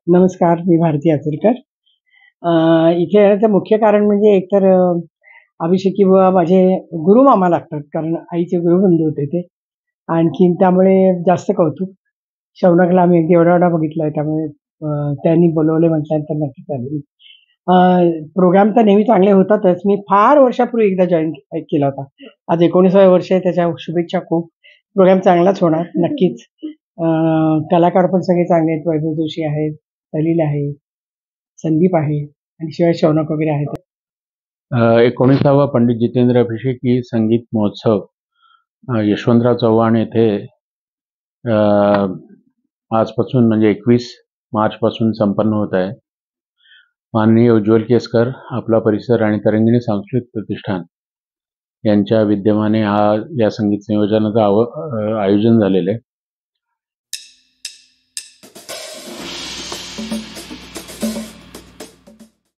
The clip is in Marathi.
नमस्कार, मी भारती आचरेकर. अ, इथे येण्याचं मुख्य कारण म्हणजे एकतर अभिषेकी बुवा माझे गुरुमामा लागतात, कारण आईचे गुरुबंधू होते ते. आणखीन त्यामुळे जास्त कौतुक. शौनकला आम्ही अगदी एवढा-एवढा बघितलाय, त्यामुळे त्यांनी बोलावले म्हटल्यानंतर नक्कीच आले. प्रोग्राम तर नेहमी चांगले होतातच. मी फार वर्षापूर्वी एकदा जॉइन केला होता. आज 19वे वर्ष आहे, त्याच्या शुभेच्छा खूप. प्रोग्राम चांगलाच होणार नक्कीच. अ, कलाकार पण सगळे चांगले आहेत. वैभव जोशी आहेत, सलील आहे, संदीप आहे आणि शिवाय शौनक वगैरे आहेत. 19वा पंडित जितेंद्र अभिषेकी संगीत महोत्सव यशवंतराव चव्हाण येथे आजपासून म्हणजे 21 मार्चपासून संपन्न होत आहे. माननीय उज्ज्वल केसकर, आपला परिसर आणि तरंगिणी सांस्कृतिक प्रतिष्ठान यांच्या विद्यमाने या संगीत संयोजनाचं आयोजन झालेलं आहे.